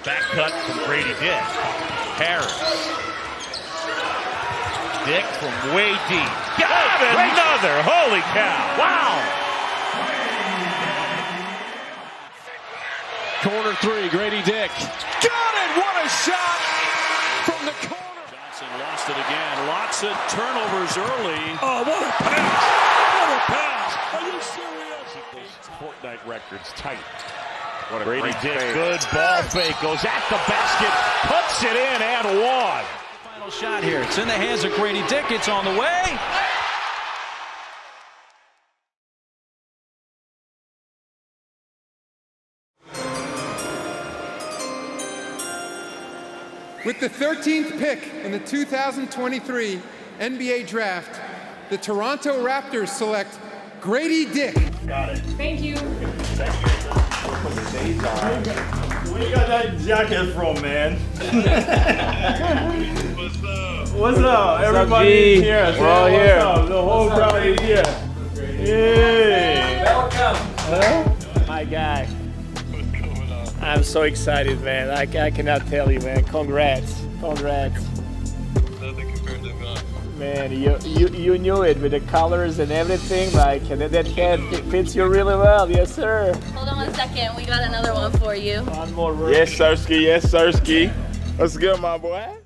Back cut from Gradey Dick. Harris. Dick from way deep. Got another! Holy cow! Wow! Corner three, Gradey Dick. Got it! What a shot from the corner. Johnson lost it again. Lots of turnovers early. Oh, what a pass! What a pass! Are you serious? Those Fortnite records tight. What a Gradey Dick, good ball fake, goes at the basket, puts it in and one. Final shot here. It's in the hands of Gradey Dick. It's on the way. With the 13th pick in the 2023 NBA Draft, the Toronto Raptors select Gradey Dick. Got it. Thank you. Where you got that jacket from, man? What's up? What's up? Everybody is here. We're all here. Up? The whole crowd is here. Hey. Welcome. My guy. What's going on? I'm so excited, man. I cannot tell you, man. Congrats. Congrats. Nothing compared to that. Man, you knew it with the colors and everything. Like, that hat fits you really well. Yes, sir. Hold on 1 second. We got another one for you. One more. Yes, Sirski. Yes, Sirski. What's good, my boy?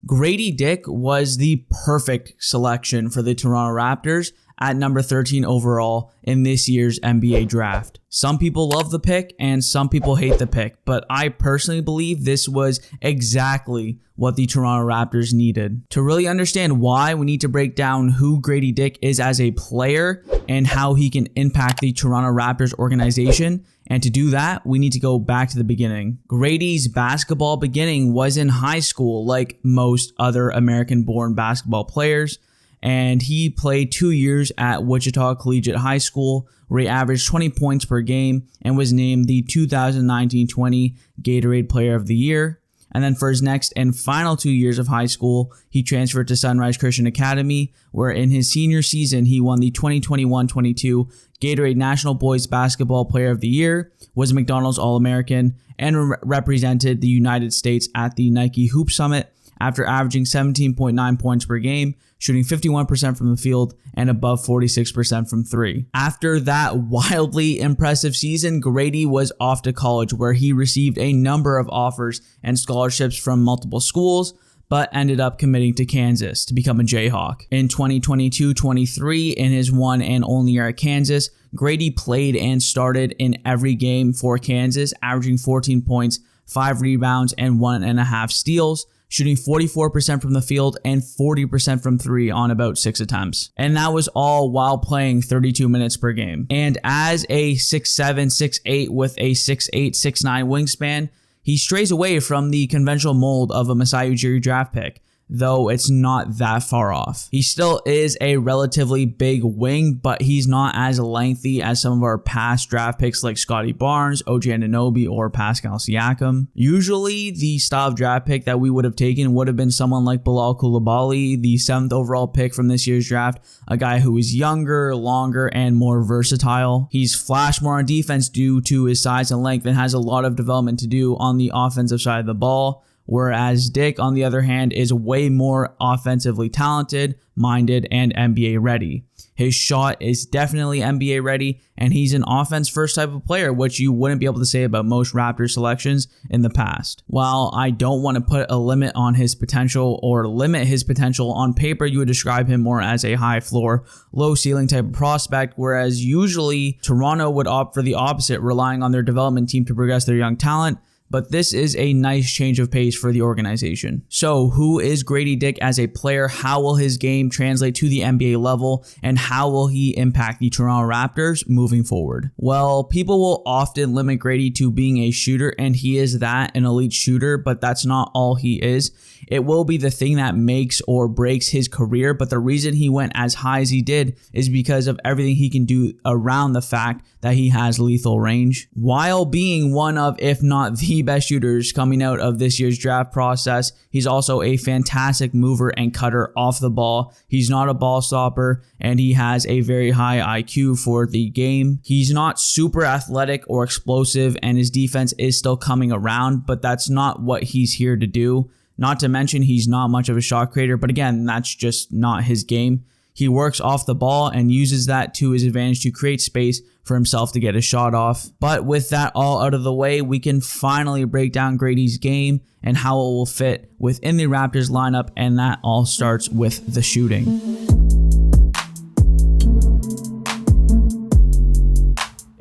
Gradey Dick was the perfect selection for the Toronto Raptors at number 13 overall in this year's NBA draft. Some people love the pick and some people hate the pick, but I personally believe this was exactly what the Toronto Raptors needed. To really understand why, we need to break down who Gradey Dick is as a player and how he can impact the Toronto Raptors organization. And to do that, we need to go back to the beginning. Gradey's basketball beginning was in high school, like most other American-born basketball players. And he played 2 years at Wichita Collegiate High School, where he averaged 20 points per game and was named the 2019-20 Gatorade Player of the Year. And then for his next and final 2 years of high school, he transferred to Sunrise Christian Academy, where in his senior season, he won the 2021-22 Gatorade National Boys Basketball Player of the Year, was a McDonald's All-American, and represented the United States at the Nike Hoop Summit after averaging 17.9 points per game, shooting 51% from the field and above 46% from three. After that wildly impressive season, Gradey was off to college, where he received a number of offers and scholarships from multiple schools, but ended up committing to Kansas to become a Jayhawk. In 2022-23, in his one and only year at Kansas, Gradey played and started in every game for Kansas, averaging 14 points, 5 rebounds, and 1.5 steals, shooting 44% from the field and 40% from three on about 6 attempts. And that was all while playing 32 minutes per game. And as a 6'7", 6'8", with a 6'8", 6'9" wingspan, he strays away from the conventional mold of a Masai Ujiri draft pick, though it's not that far off. He still is a relatively big wing, but he's not as lengthy as some of our past draft picks like Scottie Barnes, OG Anunoby, or Pascal Siakam. Usually, the style of draft pick that we would have taken would have been someone like Bilal Coulibaly, the 7th overall pick from this year's draft, a guy who is younger, longer, and more versatile. He's flashed more on defense due to his size and length and has a lot of development to do on the offensive side of the ball. Whereas Dick, on the other hand, is way more offensively talented, minded, and NBA ready. His shot is definitely NBA ready, and he's an offense-first type of player, which you wouldn't be able to say about most Raptors selections in the past. While I don't want to put a limit on his potential or limit his potential, on paper you would describe him more as a high floor, low ceiling type of prospect, whereas usually Toronto would opt for the opposite, relying on their development team to progress their young talent. But this is a nice change of pace for the organization. So who is Gradey Dick as a player? How will his game translate to the NBA level? And how will he impact the Toronto Raptors moving forward? Well, people will often limit Gradey to being a shooter, and he is that, an elite shooter, but that's not all he is. It will be the thing that makes or breaks his career, but the reason he went as high as he did is because of everything he can do around the fact that he has lethal range, while being one of, if not the the best shooters coming out of this year's draft process. He's also a fantastic mover and cutter off the ball. He's not a ball stopper, and he has a very high IQ for the game. He's not super athletic or explosive, and his defense is still coming around, but that's not what he's here to do. Not to mention, he's not much of a shot creator, but again, that's just not his game. He works off the ball and uses that to his advantage to create space for himself to get a shot off. But with that all out of the way, we can finally break down Gradey's game and how it will fit within the Raptors lineup, and that all starts with the shooting.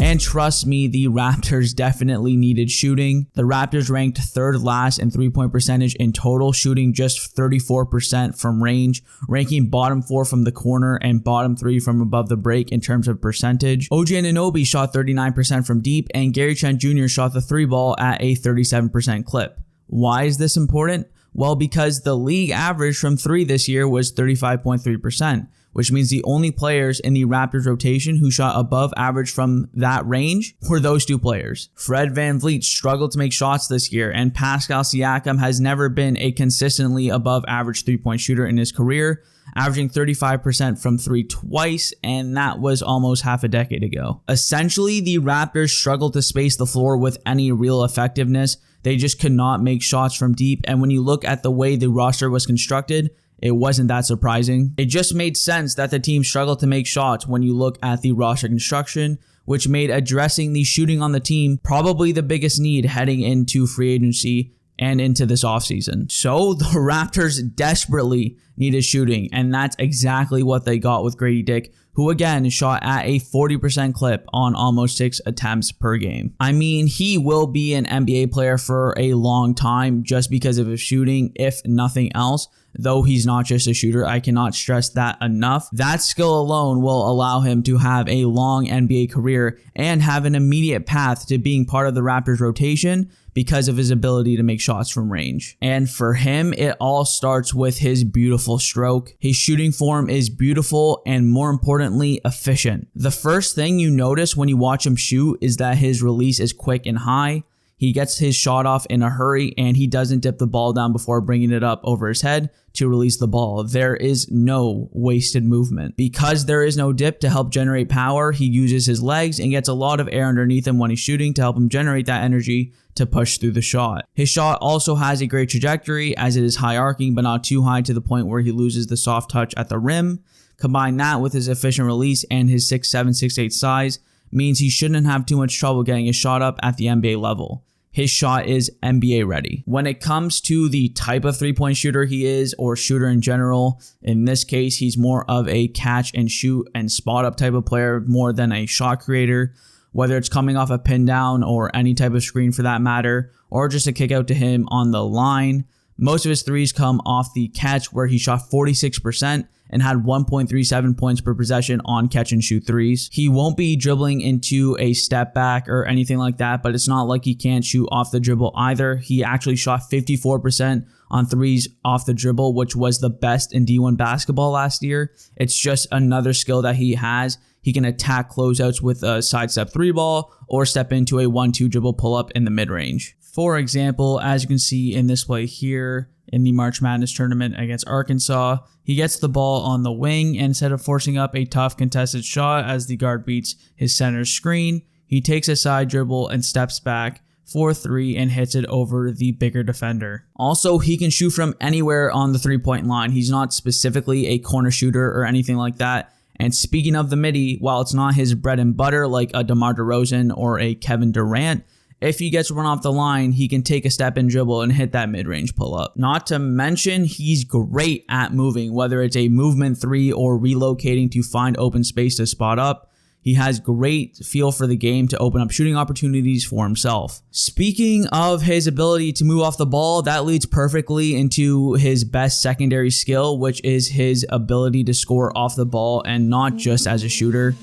And trust me, the Raptors definitely needed shooting. The Raptors ranked third last in three-point percentage in total, shooting just 34% from range, ranking bottom 4 from the corner and bottom 3 from above the break in terms of percentage. OG Anunoby shot 39% from deep, and Gary Trent Jr. shot the 3-ball at a 37% clip. Why is this important? Well, because the league average from 3 this year was 35.3%. which means the only players in the Raptors rotation who shot above average from that range were those two players. Fred VanVleet struggled to make shots this year, and Pascal Siakam has never been a consistently above average three-point shooter in his career, averaging 35% from 3 twice, and that was almost half a decade ago. Essentially, the Raptors struggled to space the floor with any real effectiveness. They just could not make shots from deep, and when you look at the way the roster was constructed, it wasn't that surprising. It just made sense that the team struggled to make shots when you look at the roster construction, which made addressing the shooting on the team probably the biggest need heading into free agency and into this offseason. So the Raptors desperately needed shooting, and that's exactly what they got with Gradey Dick, who again shot at a 40% clip on almost 6 attempts per game. I mean, he will be an NBA player for a long time just because of his shooting, if nothing else. Though he's not just a shooter, I cannot stress that enough. That skill alone will allow him to have a long NBA career and have an immediate path to being part of the Raptors rotation because of his ability to make shots from range. And for him, it all starts with his beautiful stroke. His shooting form is beautiful and, more importantly, efficient. The first thing you notice when you watch him shoot is that his release is quick and high. He gets his shot off in a hurry, and he doesn't dip the ball down before bringing it up over his head to release the ball. There is no wasted movement. Because there is no dip to help generate power, he uses his legs and gets a lot of air underneath him when he's shooting to help him generate that energy to push through the shot. His shot also has a great trajectory, as it is high arcing but not too high to the point where he loses the soft touch at the rim. Combine that with his efficient release and his 6'7", 6'8" size means he shouldn't have too much trouble getting his shot up at the NBA level. His shot is NBA ready. When it comes to the type of three-point shooter he is, or shooter in general, in this case, he's more of a catch and shoot and spot up type of player more than a shot creator. Whether it's coming off a pin down or any type of screen for that matter, or just a kick out to him on the line, most of his threes come off the catch, where he shot 46% and had 1.37 points per possession on catch and shoot threes. He won't be dribbling into a step back or anything like that, but it's not like he can't shoot off the dribble either. He actually shot 54% on threes off the dribble, which was the best in D1 basketball last year. It's just another skill that he has. He can attack closeouts with a sidestep 3-ball or step into a 1-2 dribble pull-up in the mid-range. For example, as you can see in this play here, in the March Madness tournament against Arkansas, he gets the ball on the wing, and instead of forcing up a tough contested shot as the guard beats his center's screen, he takes a side dribble and steps back for 3 and hits it over the bigger defender. Also, he can shoot from anywhere on the three-point line. He's not specifically a corner shooter or anything like that. And speaking of the midi, while it's not his bread and butter like a DeMar DeRozan or a Kevin Durant, if he gets run off the line, he can take a step and dribble and hit that mid-range pull-up. Not to mention, he's great at moving, whether it's a movement 3 or relocating to find open space to spot up. He has great feel for the game to open up shooting opportunities for himself. Speaking of his ability to move off the ball, that leads perfectly into his best secondary skill, which is his ability to score off the ball and not just as a shooter.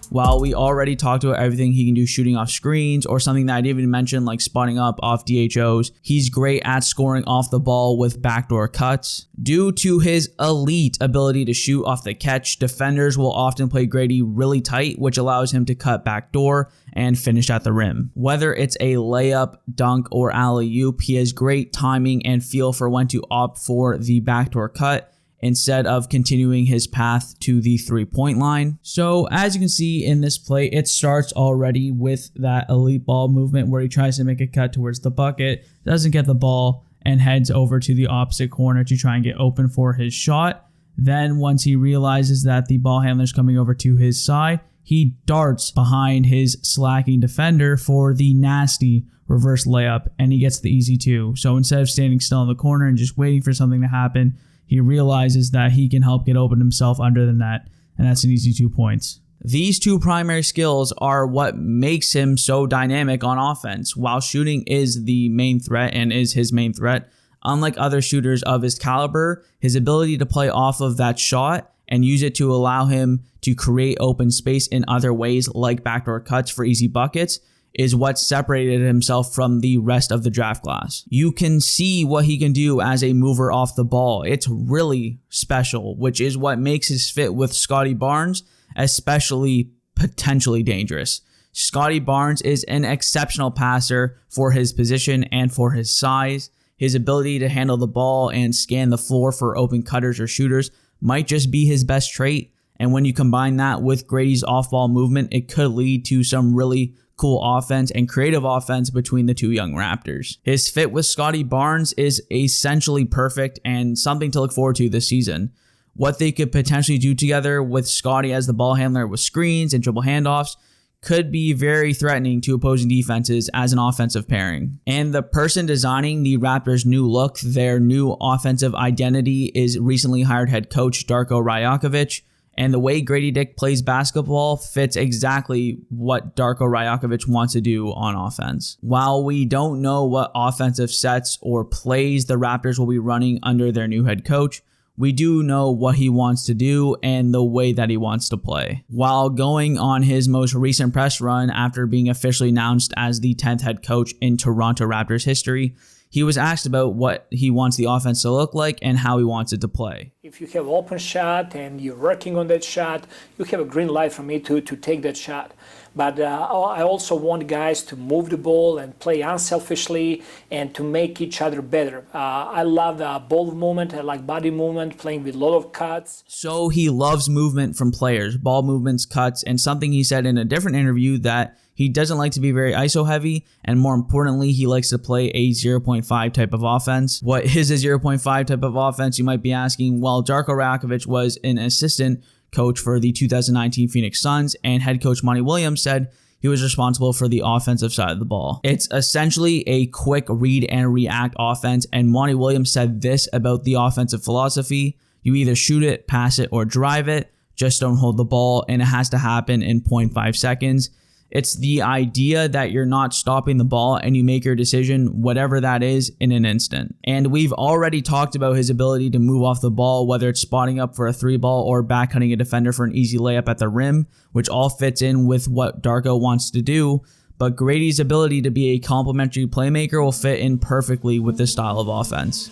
While we already talked about everything he can do shooting off screens or something that I didn't even mention like spotting up off DHOs, he's great at scoring off the ball with backdoor cuts. Due to his elite ability to shoot off the catch, defenders will often play Gradey really tight, which allows him to cut backdoor and finish at the rim. Whether it's a layup, dunk, or alley-oop, he has great timing and feel for when to opt for the backdoor cut instead of continuing his path to the three-point line. So as you can see in this play, it starts already with that elite ball movement where he tries to make a cut towards the bucket, doesn't get the ball, and heads over to the opposite corner to try and get open for his shot. Then once he realizes that the ball handler is coming over to his side, he darts behind his slacking defender for the nasty reverse layup, and he gets the easy two. So instead of standing still in the corner and just waiting for something to happen, he realizes that he can help get open himself under the net, and that's an easy 2 points. These two primary skills are what makes him so dynamic on offense. While shooting is the main threat and is his main threat, unlike other shooters of his caliber, his ability to play off of that shot and use it to allow him to create open space in other ways like backdoor cuts for easy buckets is what separated himself from the rest of the draft class. You can see what he can do as a mover off the ball. It's really special, which is what makes his fit with Scottie Barnes especially potentially dangerous. Scottie Barnes is an exceptional passer for his position and for his size. His ability to handle the ball and scan the floor for open cutters or shooters might just be his best trait. And when you combine that with Gradey's off-ball movement, it could lead to some really cool offense and creative offense between the two young Raptors. His fit with Scottie Barnes is essentially perfect and something to look forward to this season. What they could potentially do together with Scottie as the ball handler with screens and dribble handoffs could be very threatening to opposing defenses as an offensive pairing. And the person designing the Raptors' new look, their new offensive identity, is recently hired head coach Darko Rajakovic. And the way Gradey Dick plays basketball fits exactly what Darko Rajakovic wants to do on offense. While we don't know what offensive sets or plays the Raptors will be running under their new head coach, we do know what he wants to do and the way that he wants to play. While going on his most recent press run after being officially announced as the 10th head coach in Toronto Raptors history, he was asked about what he wants the offense to look like and how he wants it to play. If you have an open shot and you're working on that shot, you have a green light from me to take that shot. But I also want guys to move the ball and play unselfishly and to make each other better. I love ball movement, I like body movement, playing with a lot of cuts. So he loves movement from players, ball movements, cuts, and something he said in a different interview that he doesn't like to be very ISO heavy, and more importantly, he likes to play a 0.5 type of offense. What is a 0.5 type of offense, you might be asking? Well, Darko Rajakovic was an assistant coach for the 2019 Phoenix Suns, and head coach Monty Williams said he was responsible for the offensive side of the ball. It's essentially a quick read and react offense, and Monty Williams said this about the offensive philosophy: you either shoot it, pass it, or drive it, just don't hold the ball, and it has to happen in 0.5 seconds. It's the idea that you're not stopping the ball and you make your decision, whatever that is, in an instant. And we've already talked about his ability to move off the ball, whether it's spotting up for a three ball or backcutting a defender for an easy layup at the rim, which all fits in with what Darko wants to do. But Gradey's ability to be a complementary playmaker will fit in perfectly with this style of offense.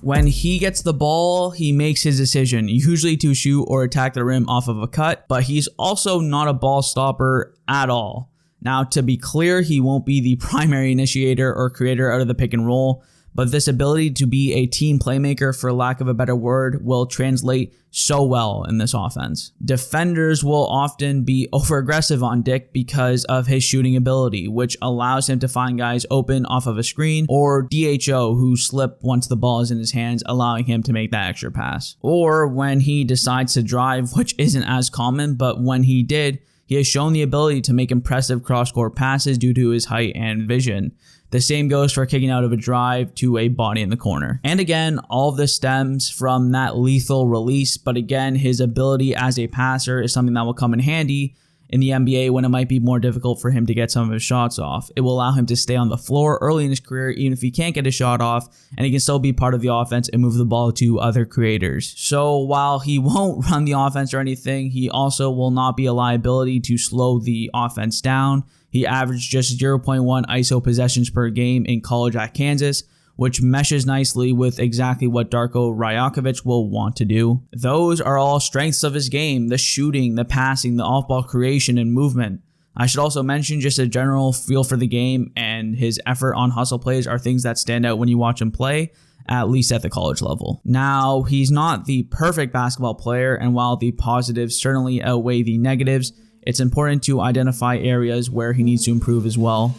When he gets the ball, he makes his decision, usually to shoot or attack the rim off of a cut, but he's also not a ball stopper at all. Now, to be clear, he won't be the primary initiator or creator out of the pick and roll, but this ability to be a team playmaker, for lack of a better word, will translate so well in this offense. Defenders will often be over-aggressive on Dick because of his shooting ability, which allows him to find guys open off of a screen, or DHO who slip once the ball is in his hands, allowing him to make that extra pass. Or when he decides to drive, which isn't as common, but when he did, he has shown the ability to make impressive cross-court passes due to his height and vision. The same goes for kicking out of a drive to a body in the corner. And again, all of this stems from that lethal release, but again, his ability as a passer is something that will come in handy in the NBA when it might be more difficult for him to get some of his shots off. It will allow him to stay on the floor early in his career even if he can't get a shot off, and he can still be part of the offense and move the ball to other creators. So while he won't run the offense or anything, he also will not be a liability to slow the offense down. He averaged just 0.1 ISO possessions per game in college at Kansas, which meshes nicely with exactly what Darko Rajakovic will want to do. Those are all strengths of his game: the shooting, the passing, the off-ball creation, and movement. I should also mention just a general feel for the game and his effort on hustle plays are things that stand out when you watch him play, at least at the college level. Now, he's not the perfect basketball player, and while the positives certainly outweigh the negatives, it's important to identify areas where he needs to improve as well.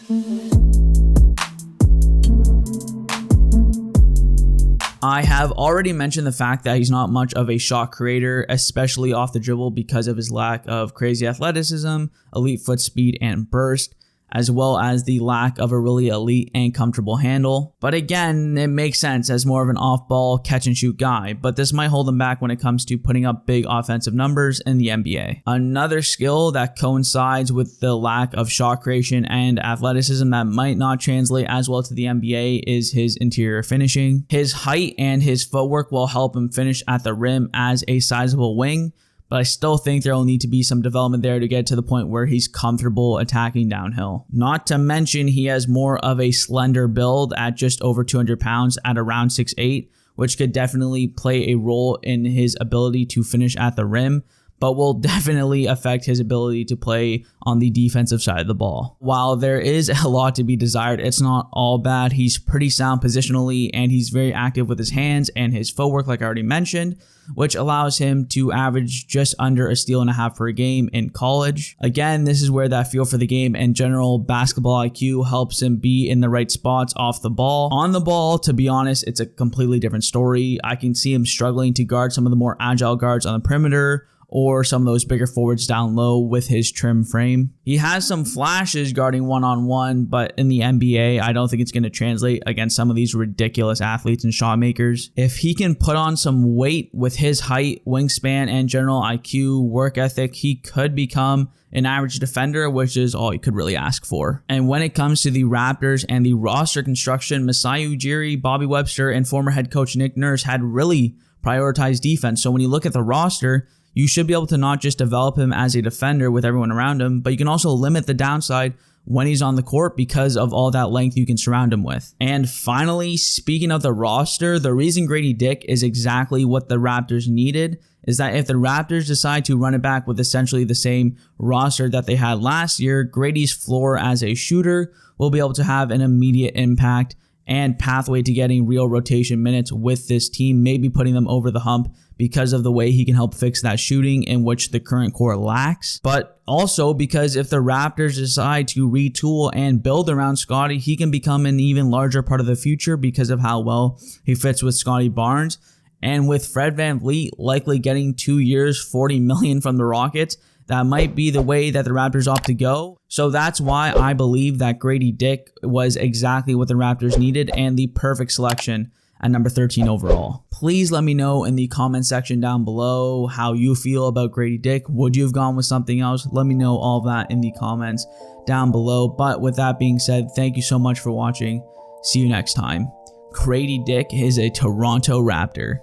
I have already mentioned the fact that he's not much of a shot creator, especially off the dribble because of his lack of crazy athleticism, elite foot speed, and burst, as well as the lack of a really elite and comfortable handle. But again, it makes sense as more of an off-ball catch-and-shoot guy, but this might hold him back when it comes to putting up big offensive numbers in the NBA. Another skill that coincides with the lack of shot creation and athleticism that might not translate as well to the NBA is his interior finishing. His height and his footwork will help him finish at the rim as a sizable wing, but I still think there will need to be some development there to get to the point where he's comfortable attacking downhill. Not to mention he has more of a slender build at just over 200 pounds at around 6'8", which could definitely play a role in his ability to finish at the rim, but will definitely affect his ability to play on the defensive side of the ball. While there is a lot to be desired, it's not all bad. He's pretty sound positionally, and he's very active with his hands and his footwork, like I already mentioned, which allows him to average just under a steal and a half per game in college. Again, this is where that feel for the game and general basketball IQ helps him be in the right spots off the ball. On the ball, to be honest, it's a completely different story. I can see him struggling to guard some of the more agile guards on the perimeter, or some of those bigger forwards down low with his trim frame. He has some flashes guarding one-on-one, but in the NBA, I don't think it's going to translate against some of these ridiculous athletes and shot makers. If he can put on some weight with his height, wingspan, and general IQ, work ethic, he could become an average defender, which is all you could really ask for. And when it comes to the Raptors and the roster construction, Masai Ujiri, Bobby Webster, and former head coach Nick Nurse had really prioritized defense. So when you look at the roster, you should be able to not just develop him as a defender with everyone around him, but you can also limit the downside when he's on the court because of all that length you can surround him with. And finally, speaking of the roster, the reason Gradey Dick is exactly what the Raptors needed is that if the Raptors decide to run it back with essentially the same roster that they had last year, Gradey's floor as a shooter will be able to have an immediate impact and pathway to getting real rotation minutes with this team, maybe putting them over the hump because of the way he can help fix that shooting in which the current core lacks. But also because if the Raptors decide to retool and build around Scottie, he can become an even larger part of the future because of how well he fits with Scottie Barnes. And with Fred VanVleet likely getting 2 years, $40 million from the Rockets, that might be the way that the Raptors opt to go. So that's why I believe that Gradey Dick was exactly what the Raptors needed and the perfect selection at number 13 overall. Please let me know in the comment section down below how you feel about Gradey Dick. Would you have gone with something else? Let me know all that in the comments down below. But with that being said, thank you so much for watching. See you next time. Gradey Dick is a Toronto Raptor.